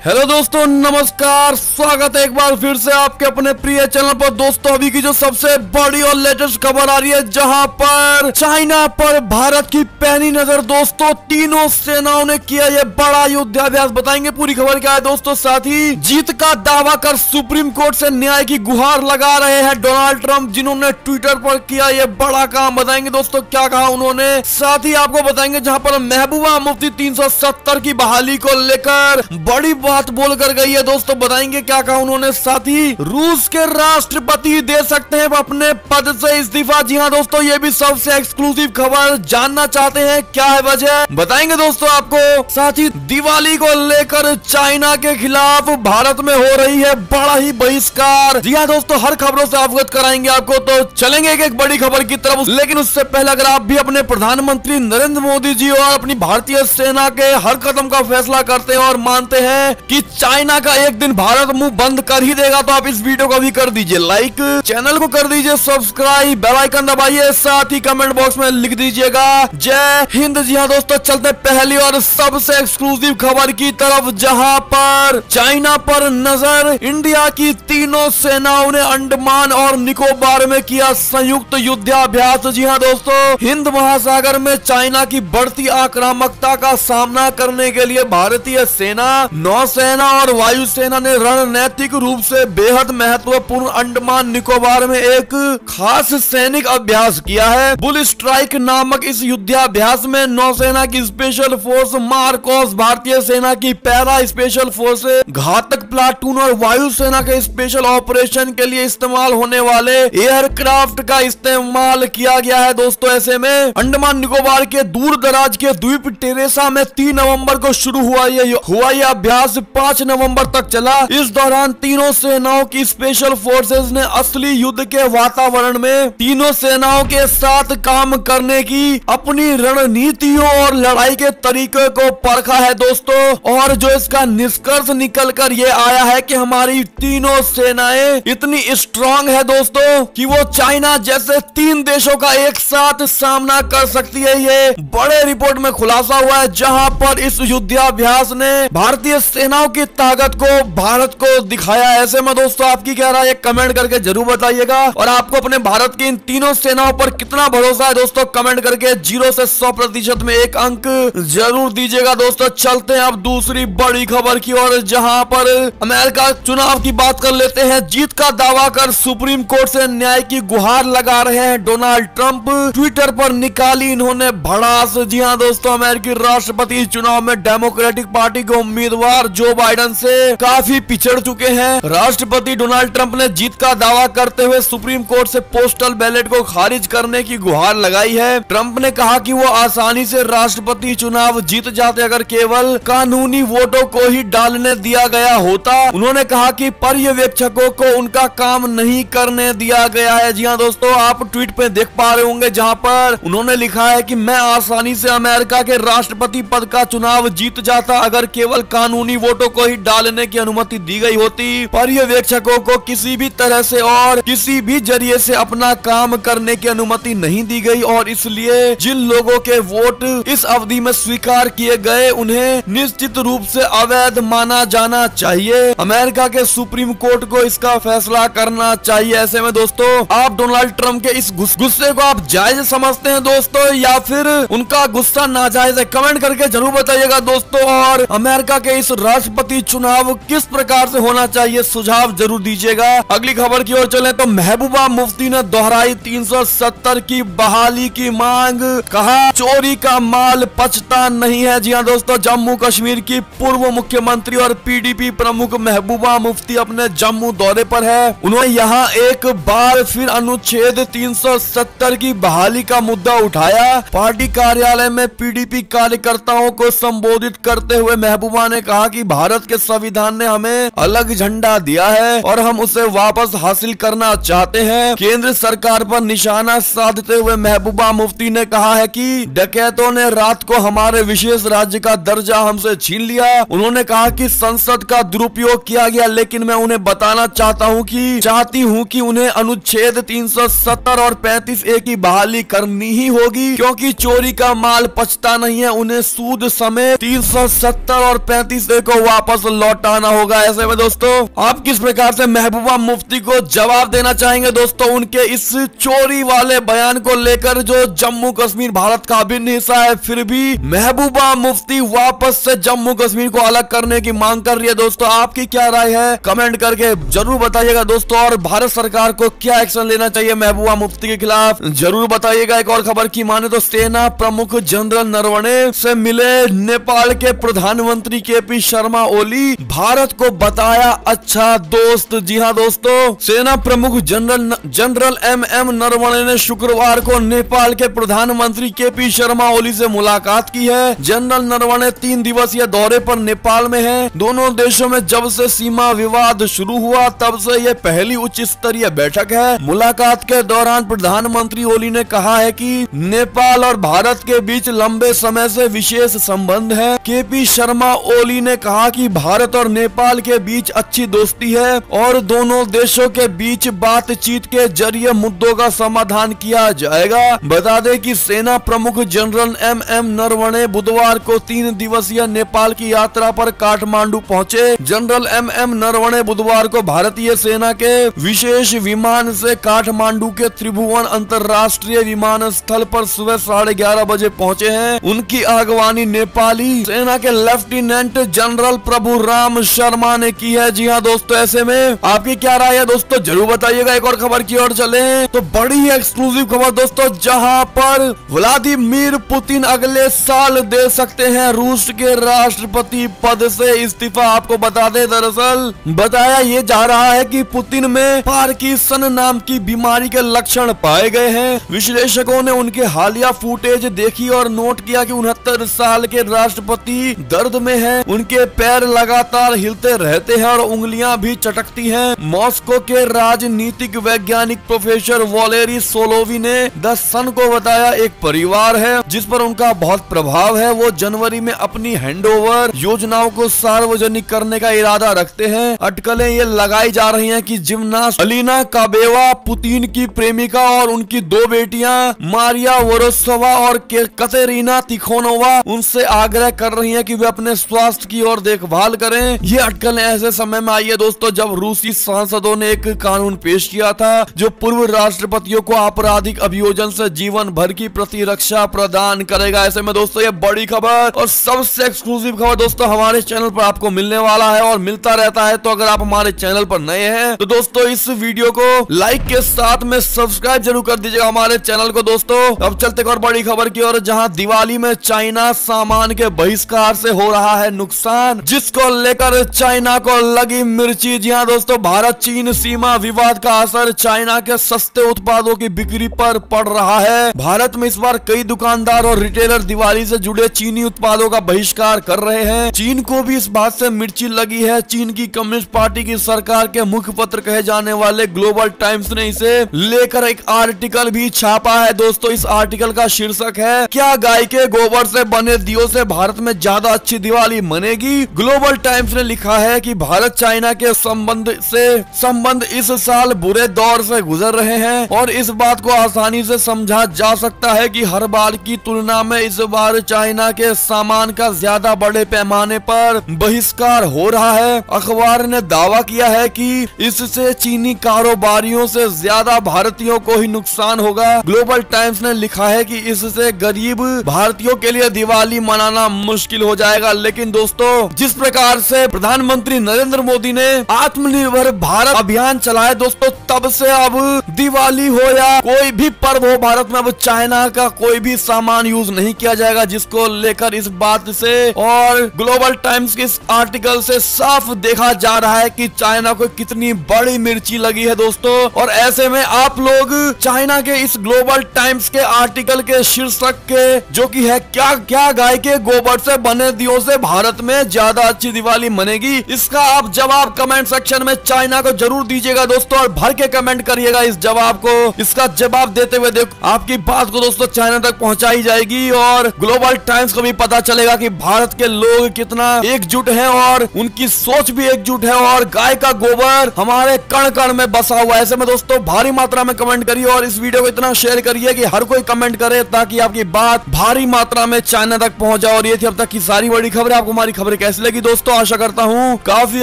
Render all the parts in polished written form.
Hello दोस्तों, नमस्कार। स्वागत है एक बार फिर से आपके अपने प्रिय चैनल पर। दोस्तों, अभी की जो सबसे बड़ी और लेटेस्ट खबर आ रही है, जहां पर चाइना पर भारत की पैनी नजर। दोस्तों, तीनों सेनाओं ने किया ये बड़ा युद्धाभ्यास। बताएंगे पूरी खबर क्या है दोस्तों। साथ ही जीत का दावा कर सुप्रीम कोर्ट से न्याय की गुहार लगा रहे हैं डोनाल्ड ट्रंप, जिन्होंने ट्विटर पर किया ये बड़ा काम। बताएंगे दोस्तों क्या कहा उन्होंने। साथ ही आपको बताएंगे जहां पर महबूबा मुफ्ती 370 की बहाली को लेकर बड़ी बात बोल कर गई है। दोस्तों, बताएंगे क्या कहा उन्होंने। साथ ही रूस के राष्ट्रपति दे सकते हैं अपने पद से इस्तीफा। जी हाँ दोस्तों, ये भी सबसे एक्सक्लूसिव खबर। जानना चाहते हैं क्या है वजह, बताएंगे दोस्तों आपको। साथ ही दिवाली को लेकर चाइना के खिलाफ भारत में हो रही है बड़ा ही बहिष्कार। जी हाँ दोस्तों, हर खबरों से अवगत कराएंगे आपको। तो चलेंगे एक बड़ी खबर की तरफ, लेकिन उससे पहले अगर आप भी अपने प्रधानमंत्री नरेंद्र मोदी जी और अपनी भारतीय सेना के हर कदम का फैसला करते हैं और मानते हैं कि चाइना का एक दिन भारत मुंह बंद कर ही देगा, तो आप इस वीडियो को भी कर दीजिए लाइक, चैनल को कर दीजिए सब्सक्राइब, बेल आइकन दबाइए, साथ ही कमेंट बॉक्स में लिख दीजिएगा जय हिंद। जी हाँ दोस्तों, चलते पहली और सबसे एक्सक्लूसिव खबर की तरफ, जहां पर चाइना पर नजर। इंडिया की तीनों सेनाओं ने अंडमान और निकोबार में किया संयुक्त युद्धाभ्यास। जी हाँ दोस्तों, हिंद महासागर में चाइना की बढ़ती आक्रामकता का सामना करने के लिए भारतीय सेना, नौसेना और वायुसेना ने रणनीतिक रूप से बेहद महत्वपूर्ण अंडमान निकोबार में एक खास सैनिक अभ्यास किया है। बुल स्ट्राइक नामक इस युद्धाभ्यास में नौसेना की स्पेशल फोर्स मार्कोस, भारतीय सेना की पैरा स्पेशल फोर्स, घातक प्लाटून और वायुसेना के स्पेशल ऑपरेशन के लिए इस्तेमाल होने वाले एयरक्राफ्ट का इस्तेमाल किया गया है। दोस्तों, ऐसे में अंडमान निकोबार के दूर दराज के द्वीप टेरेसा में 3 नवंबर को शुरू हुआ ये अभ्यास 5 नवंबर तक चला। इस दौरान तीनों सेनाओं की स्पेशल फोर्सेस ने असली युद्ध के वातावरण में तीनों सेनाओं के साथ काम करने की अपनी रणनीतियों और लड़ाई के तरीके को परखा है दोस्तों। और जो इसका निष्कर्ष निकल कर ये आया है कि हमारी तीनों सेनाएं इतनी स्ट्रांग है दोस्तों कि वो चाइना जैसे 3 देशों का एक साथ सामना कर सकती है। ये बड़े रिपोर्ट में खुलासा हुआ है, जहां पर इस युद्धाभ्यास ने भारतीय सेनाओं की ताकत को भारत को दिखाया। ऐसे में दोस्तों आपकी क्या राय है, कमेंट करके जरूर बताइएगा। और आपको अपने भारत की इन तीनों सेनाओं पर कितना भरोसा है दोस्तों, कमेंट करके 0 से 100% में 1 अंक जरूर दीजिएगा। दोस्तों, चलते हैं अब दूसरी बड़ी खबर की ओर, जहां पर अमेरिका चुनाव की बात कर लेते हैं। जीत का दावा कर सुप्रीम कोर्ट से न्याय की गुहार लगा रहे हैं डोनाल्ड ट्रंप। ट्विटर पर निकाली इन्होंने भड़ास। जी हाँ दोस्तों, अमेरिकी राष्ट्रपति चुनाव में डेमोक्रेटिक पार्टी के उम्मीदवार जो बाइडेन से काफी पिछड़ चुके हैं। राष्ट्रपति डोनाल्ड ट्रंप ने जीत का दावा करते हुए सुप्रीम कोर्ट से पोस्टल बैलेट को खारिज करने की गुहार लगाई है। ट्रंप ने कहा कि वो आसानी से राष्ट्रपति चुनाव जीत जाते अगर केवल कानूनी वोटों को ही डालने दिया गया होता। उन्होंने कहा कि पर्यवेक्षकों को उनका काम नहीं करने दिया गया है। जी हाँ दोस्तों, आप ट्वीट पे देख पा रहे होंगे, जहाँ पर उन्होंने लिखा है कि मैं आसानी से अमेरिका के राष्ट्रपति पद का चुनाव जीत जाता अगर केवल कानूनी वोटों को ही डालने की अनुमति दी गई होती। पर्यवेक्षकों को किसी भी तरह से और किसी भी जरिए से अपना काम करने की अनुमति नहीं दी गई, और इसलिए जिन लोगों के वोट इस अवधि में स्वीकार किए गए उन्हें निश्चित रूप से अवैध माना जाना चाहिए। अमेरिका के सुप्रीम कोर्ट को इसका फैसला करना चाहिए। ऐसे में दोस्तों, आप डोनाल्ड ट्रंप के इस गुस्से को आप जायज समझते हैं दोस्तों, या फिर उनका गुस्सा नाजायज है, कमेंट करके जरूर बताइएगा दोस्तों। और अमेरिका के इस राष्ट्रपति चुनाव किस प्रकार से होना चाहिए, सुझाव जरूर दीजिएगा। अगली खबर की ओर चलें तो महबूबा मुफ्ती ने दोहराई 370 की बहाली की मांग। कहा चोरी का माल पचता नहीं है। जी हाँ दोस्तों, जम्मू कश्मीर की पूर्व मुख्यमंत्री और पीडीपी प्रमुख महबूबा मुफ्ती अपने जम्मू दौरे पर है। उन्होंने यहाँ एक बार फिर अनुच्छेद 370 की बहाली का मुद्दा उठाया। पार्टी कार्यालय में पीडीपी कार्यकर्ताओं को संबोधित करते हुए महबूबा ने कहा कि भारत के संविधान ने हमें अलग झंडा दिया है और हम उसे वापस हासिल करना चाहते हैं। केंद्र सरकार पर निशाना साधते हुए महबूबा मुफ्ती ने कहा है कि डकैतों ने रात को हमारे विशेष राज्य का दर्जा हमसे छीन लिया। उन्होंने कहा कि संसद का दुरुपयोग किया गया, लेकिन मैं उन्हें बताना चाहती हूँ कि उन्हें अनुच्छेद 370 और 35A की बहाली करनी ही होगी, क्योंकि चोरी का माल पचता नहीं है। उन्हें सूद समेत 370 और 35A को वापस लौटाना होगा। ऐसे में दोस्तों आप किस प्रकार से महबूबा मुफ्ती को जवाब देना चाहेंगे दोस्तों उनके इस चोरी वाले बयान को लेकर, जो जम्मू कश्मीर भारत का अभिन्न हिस्सा है फिर भी महबूबा मुफ्ती वापस से जम्मू कश्मीर को अलग करने की मांग कर रही है। दोस्तों आपकी क्या राय है कमेंट करके जरूर बताइएगा दोस्तों, और भारत सरकार को क्या एक्शन लेना चाहिए महबूबा मुफ्ती के खिलाफ जरूर बताइएगा। एक और खबर की माने तो सेना प्रमुख जनरल नरवणे से मिले नेपाल के प्रधानमंत्री केपी शर्मा ओली, भारत को बताया अच्छा दोस्त। जी हाँ दोस्तों, सेना प्रमुख जनरल एम नरवणे ने शुक्रवार को नेपाल के प्रधानमंत्री केपी शर्मा ओली से मुलाकात की है। जनरल नरवणे 3 दिवसीय दौरे पर नेपाल में हैं। दोनों देशों में जब से सीमा विवाद शुरू हुआ तब से यह पहली उच्च स्तरीय बैठक है। मुलाकात के दौरान प्रधानमंत्री ओली ने कहा है कि नेपाल और भारत के बीच लंबे समय से विशेष संबंध है। केपी शर्मा ओली ने कहा कि भारत और नेपाल के बीच अच्छी दोस्ती है और दोनों देशों के बीच बातचीत के जरिए मुद्दों का समाधान किया जाएगा। बता दें कि सेना प्रमुख जनरल एम नरवणे बुधवार को 3 दिवसीय नेपाल की यात्रा पर काठमांडू पहुंचे। जनरल एम नरवणे बुधवार को भारतीय सेना के विशेष विमान से काठमांडू के त्रिभुवन अंतर्राष्ट्रीय विमानस्थल पर सुबह 11:30 बजे पहुंचे हैं। उनकी अगवानी नेपाली सेना के लेफ्टिनेंट जनरल प्रभु राम शर्मा ने की है। जी हाँ दोस्तों, ऐसे में आपकी क्या राय है दोस्तों जरूर बताइएगा। एक और खबर की ओर चले तो बड़ी एक्सक्लूसिव खबर दोस्तों, जहां पर व्लादिमीर पुतिन अगले साल दे सकते हैं रूस के राष्ट्रपति पद से इस्तीफा। आपको बता दें दरअसल बताया ये जा रहा है कि पुतिन में पार्किंसन नाम की बीमारी के लक्षण पाए गए हैं। विश्लेषकों ने उनके हालिया फुटेज देखी और नोट किया कि 69 साल के राष्ट्रपति दर्द में हैं। उनके पैर लगातार हिलते रहते हैं और उंगलियां भी चटकती हैं। मॉस्को के राजनीतिक वैज्ञानिक प्रोफेसर वॉलेरी सोलोवी ने द सन को बताया एक परिवार है जिस पर उनका बहुत प्रभाव है। वो जनवरी में अपनी हैंडओवर योजनाओं को सार्वजनिक करने का इरादा रखते हैं। अटकलें ये लगाई जा रही हैं कि जिम्नास्ट अलीना काबेवा पुतिन की प्रेमिका और उनकी 2 बेटियां मारिया वोरोसोवा और कतेरीना तिखोनोवा उनसे आग्रह कर रही हैं कि वे अपने स्वास्थ्य की ओर देखभाल करें। ये अटकलें ऐसे समय में आई है दोस्तों जब रूसी सांसदों ने एक कानून पेश किया था जो पूर्व राष्ट्रपतियों को आपराधिक अभियोजन से जीवन भर की प्रतिरक्षा प्रदान करेगा। ऐसे में दोस्तों ये बड़ी खबर और सबसे एक्सक्लूसिव खबर दोस्तों हमारे चैनल पर आपको मिलने वाला है और मिलता रहता है। तो अगर आप हमारे चैनल पर नए हैं तो दोस्तों इस वीडियो को लाइक के साथ में सब्सक्राइब जरूर कर दीजिएगा हमारे चैनल को। दोस्तों अब चलते और बड़ी खबर की ओर, जहां दिवाली में चाइना सामान के बहिष्कार से हो रहा है नुकसान, जिसको लेकर चाइना को लगी मिर्ची। जी हाँ दोस्तों, भारत चीन सीमा विवाद का असर चाइना के सस्ते उत्पादों की बिक्री पर पड़ रहा है। भारत में इस बार कई दुकानदार और रिटेलर दिवाली से जुड़े चीनी उत्पादों का बहिष्कार कर रहे हैं। चीन को भी इस बात से मिर्ची लगी है। चीन की कम्युनिस्ट पार्टी की सरकार के मुखपत्र कहे जाने वाले ग्लोबल टाइम्स ने इसे लेकर एक आर्टिकल भी छापा है। दोस्तों इस आर्टिकल का शीर्षक है, क्या गाय के गोबर से बने दियों से भारत में ज्यादा अच्छी दिवाली मनेगी। ग्लोबल टाइम्स ने लिखा है कि भारत चाइना के संबंध इस साल बुरे दौर से गुजर रहे हैं और इस बात को आसानी से समझा जा सकता है कि हर बार की तुलना में इस बार चाइना के सामान का ज्यादा बड़े पैमाने पर बहिष्कार हो रहा है। अखबार ने दावा किया है कि इससे चीनी कारोबारियों से ज्यादा भारतीयों को ही नुकसान होगा। ग्लोबल टाइम्स ने लिखा है कि इससे गरीब भारतीयों के लिए दिवाली मनाना मुश्किल हो जाएगा। लेकिन दोस्तों जिस प्रकार से प्रधानमंत्री नरेंद्र मोदी ने आत्मनिर्भर भारत अभियान चलाया दोस्तों, तब से अब दिवाली हो या कोई भी पर्व हो भारत में अब चाइना का कोई भी सामान यूज नहीं किया जाएगा, जिसको लेकर इस बात से और ग्लोबल टाइम्स के इस आर्टिकल से साफ देखा जा रहा है कि चाइना को कितनी बड़ी मिर्ची लगी है दोस्तों। और ऐसे में आप लोग चाइना के इस ग्लोबल टाइम्स के आर्टिकल के शीर्षक के जो कि है क्या गाय के गोबर से बने दियों से भारत में ज्यादा अच्छी दिवाली मनेगी, इसका आप जवाब कमेंट सेक्शन में चाइना को जरूर दीजिएगा दोस्तों और भर के कमेंट करिएगा इस जवाब को। इसका जवाब देते हुए देखो आपकी बात को दोस्तों चाइना तक पहुंचाई जाएगी और ग्लोबल टाइम्स को भी पता चलेगा कि भारत के लोग कितना एकजुट हैं और उनकी सोच भी एकजुट है और गाय का गोबर हमारे कण कण में बसा हुआ है। ऐसे में दोस्तों भारी मात्रा में कमेंट करिए और इस वीडियो को इतना शेयर करिए कि हर कोई कमेंट करे ताकि आपकी बात भारी मात्रा में चाइना तक पहुंच जाए। और ये थी अब तक की सारी बड़ी खबरें। आपको हमारी खबरें कैसी लगी दोस्तों, आशा करता हूँ काफी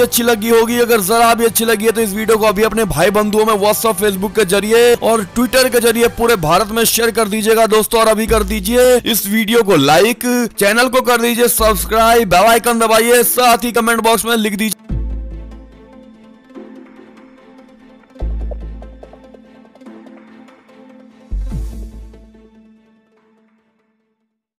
अच्छी लगी होगी। अगर जरा भी अच्छी लगी है तो इस वीडियो को अभी अपने भाई बंधुओं में व्हाट्सएप, फेसबुक के जरिए और ट्विटर के जरिए पूरे भारत में शेयर कर दीजिएगा दोस्तों। और अभी कर दीजिए इस वीडियो को लाइक, चैनल को कर दीजिए सब्सक्राइब, बेल आइकन दबाइए, साथ ही कमेंट बॉक्स में लिख दीजिए